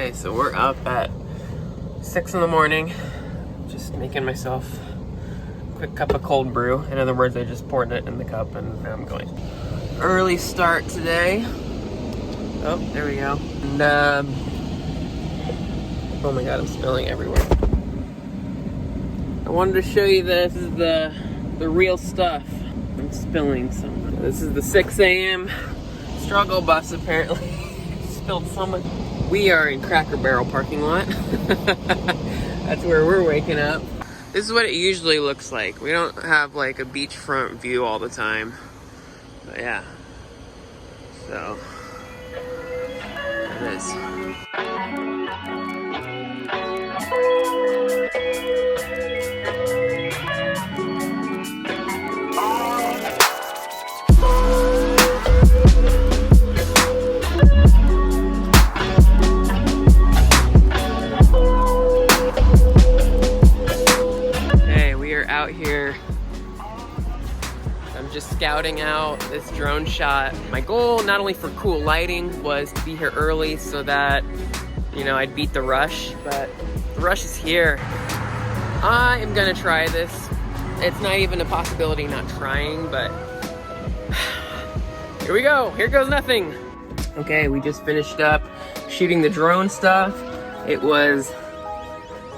Okay, so we're up at 6 in the morning, just making myself a quick cup of cold brew. In other words, I just poured it in the cup and now I'm going. Early start today. Oh, there we go. And oh my god, I'm spilling everywhere. I wanted to show you this is the real stuff. I'm spilling so much. This is the 6 a.m. struggle bus apparently. Spilled so much. We are in Cracker Barrel parking lot. That's where we're waking up. This is what it usually looks like. We don't have like a beachfront view all the time. But yeah. So it is. Out here, I'm just scouting out this drone shot. My goal, not only for cool lighting, was to be here early so that, you know, I'd beat the rush, but the rush is here. I am gonna try this. It's not even a possibility not trying, but here we go. Here goes nothing. Okay, we just finished up shooting the drone stuff. It was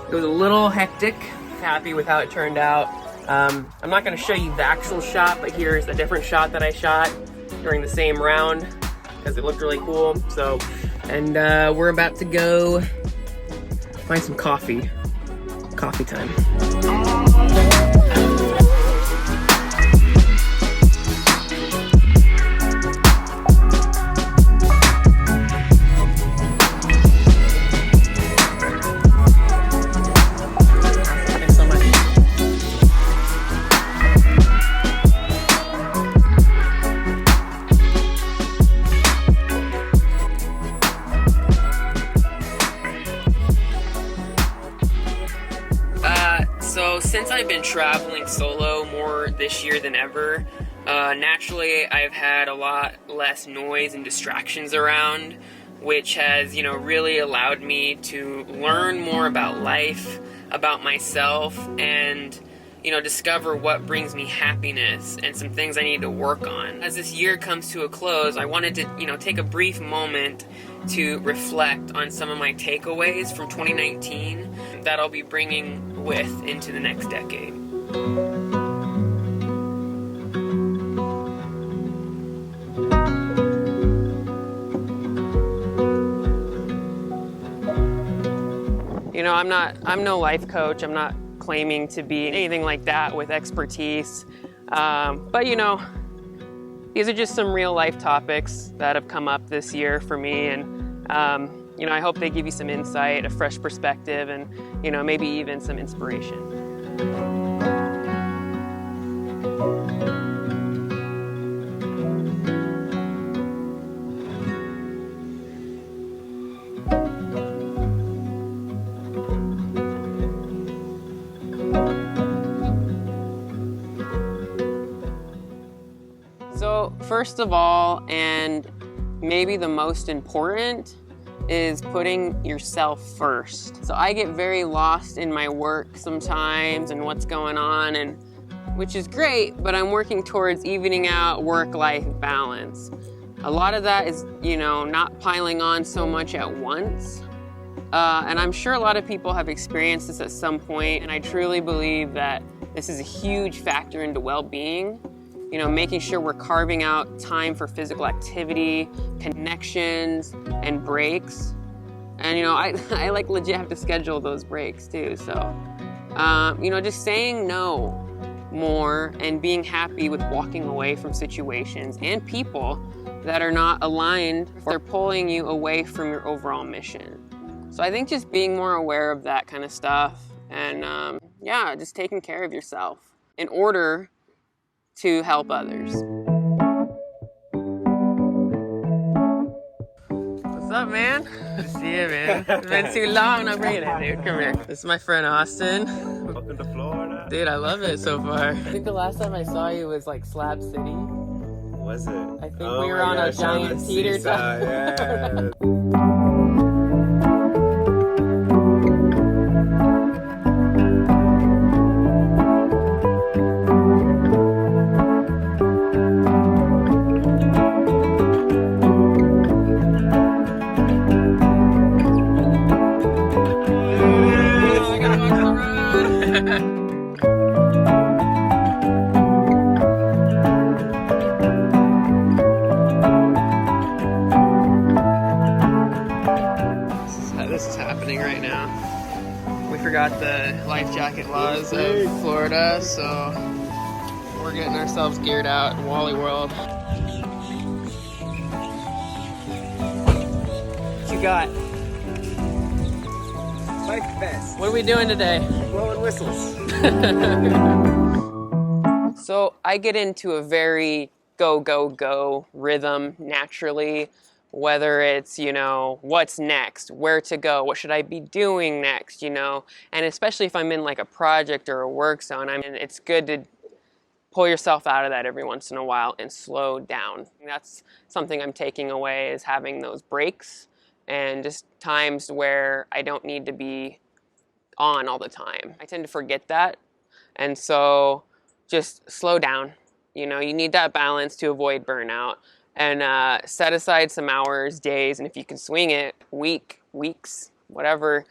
a little hectic. Happy with how it turned out. I'm not going to show you the actual shot, but here's a different shot that I shot during the same round because it looked really cool. So, and we're about to go find some coffee. Coffee time. So since I've been traveling solo more this year than ever, naturally I've had a lot less noise and distractions around, which has, you know, really allowed me to learn more about life, about myself, and, you know, discover what brings me happiness and some things I need to work on. As this year comes to a close, I wanted to, you know, take a brief moment to reflect on some of my takeaways from 2019 that I'll be bringing with into the next decade. You know, I'm no life coach. I'm not claiming to be anything like that with expertise. But you know, these are just some real life topics that have come up this year for me, and you know, I hope they give you some insight, a fresh perspective, and, you know, maybe even some inspiration. So, first of all, and maybe the most important, is putting yourself first. So I get very lost in my work sometimes and what's going on, and which is great, but I'm working towards evening out work-life balance. A lot of that is, you know, not piling on so much at once. And I'm sure a lot of people have experienced this at some point, and I truly believe that this is a huge factor into well-being. You know, making sure we're carving out time for physical activity, connections, and breaks. And, you know, I like legit have to schedule those breaks too. So, you know, just saying no more and being happy with walking away from situations and people that are not aligned or they're pulling you away from your overall mission. So I think just being more aware of that kind of stuff and, yeah, just taking care of yourself in order to help others. What's up, man? Good to see you, man. It's been too long. No, bring it in, dude. Come here. This is my friend Austin. Welcome to Florida. Dude, I love it so far. I think the last time I saw you was like Slab City. Was it? I think we were on a giant teeter totter. Yeah. this is happening right now. We forgot the life jacket laws of Florida, so we're getting ourselves geared out in Wally World. What you got? Life vest. What are we doing today? Blowing whistles. So I get into a very go, go, go rhythm naturally, whether it's, what's next, where to go, what should I be doing next, and especially if I'm in like a project or a work zone, it's good to pull yourself out of that every once in a while and slow down. That's something I'm taking away, is having those breaks and just times where I don't need to be on all the time. I tend to forget that, and so just slow down. You need that balance to avoid burnout, and set aside some hours, days, and if you can swing it, weeks, whatever.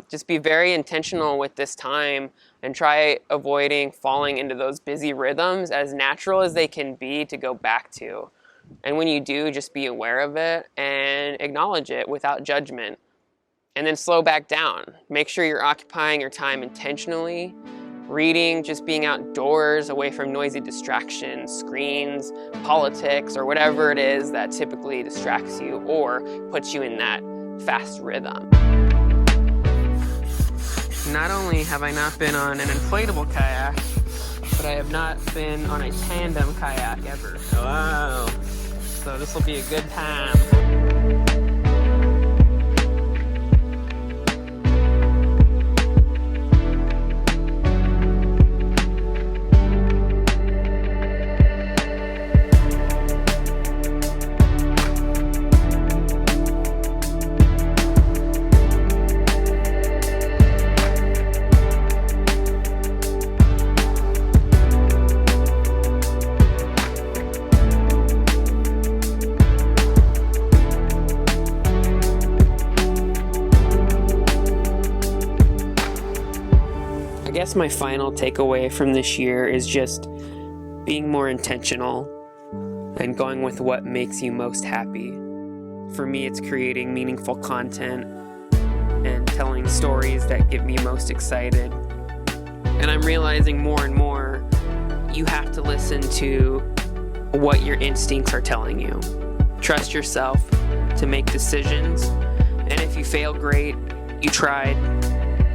Just be very intentional with this time and try avoiding falling into those busy rhythms, as natural as they can be to go back to. And when you do, just be aware of it and acknowledge it without judgment. And then slow back down. Make sure you're occupying your time intentionally. Reading, just being outdoors, away from noisy distractions, screens, politics, or whatever it is that typically distracts you or puts you in that fast rhythm. Not only have I not been on an inflatable kayak, but I have not been on a tandem kayak ever. Wow. So this will be a good time. I guess my final takeaway from this year is just being more intentional and going with what makes you most happy. For me, it's creating meaningful content and telling stories that get me most excited. And I'm realizing more and more, you have to listen to what your instincts are telling you. Trust yourself to make decisions. And if you fail, great, you tried.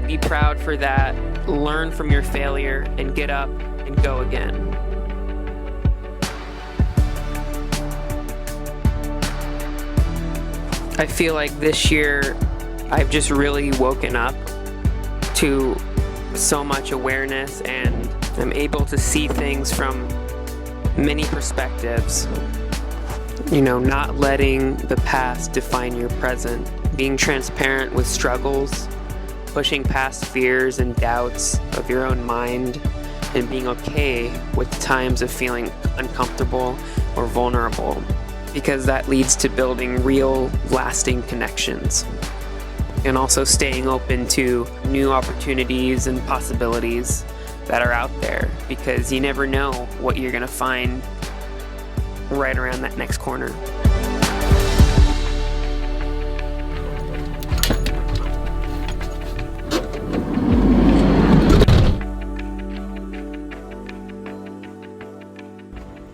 Be proud for that. Learn from your failure and get up and go again. I feel like this year I've just really woken up to so much awareness, and I'm able to see things from many perspectives. Not letting the past define your present, being transparent with struggles, pushing past fears and doubts of your own mind, and being okay with times of feeling uncomfortable or vulnerable, because that leads to building real, lasting connections. And also staying open to new opportunities and possibilities that are out there, because you never know what you're going to find right around that next corner.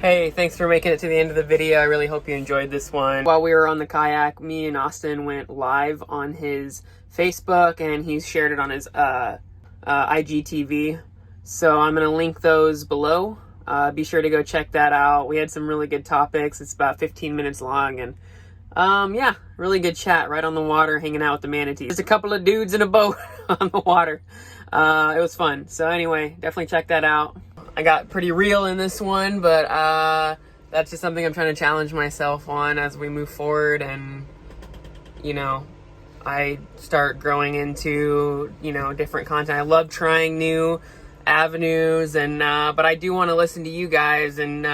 Hey, thanks for making it to the end of the video. I really hope you enjoyed this one. While we were on the kayak, me and Austin went live on his Facebook, and he's shared it on his IGTV. So I'm going to link those below. Be sure to go check that out. We had some really good topics. It's about 15 minutes long, and yeah, really good chat right on the water, hanging out with the manatees. There's a couple of dudes in a boat on the water. It was fun. So anyway, definitely check that out. I got pretty real in this one, but that's just something I'm trying to challenge myself on as we move forward, and I start growing into different content. I love trying new avenues, and but I do want to listen to you guys, and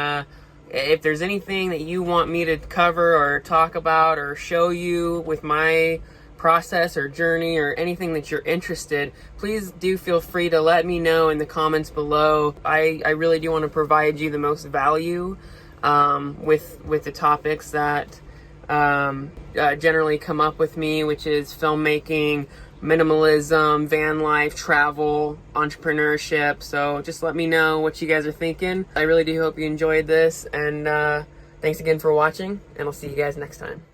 if there's anything that you want me to cover or talk about or show you with my process or journey or anything that you're interested, please do feel free to let me know in the comments below. I really do want to provide you the most value with the topics that generally come up with me, which is filmmaking, minimalism, van life, travel, entrepreneurship. So just let me know what you guys are thinking. I really do hope you enjoyed this, and thanks again for watching, and I'll see you guys next time.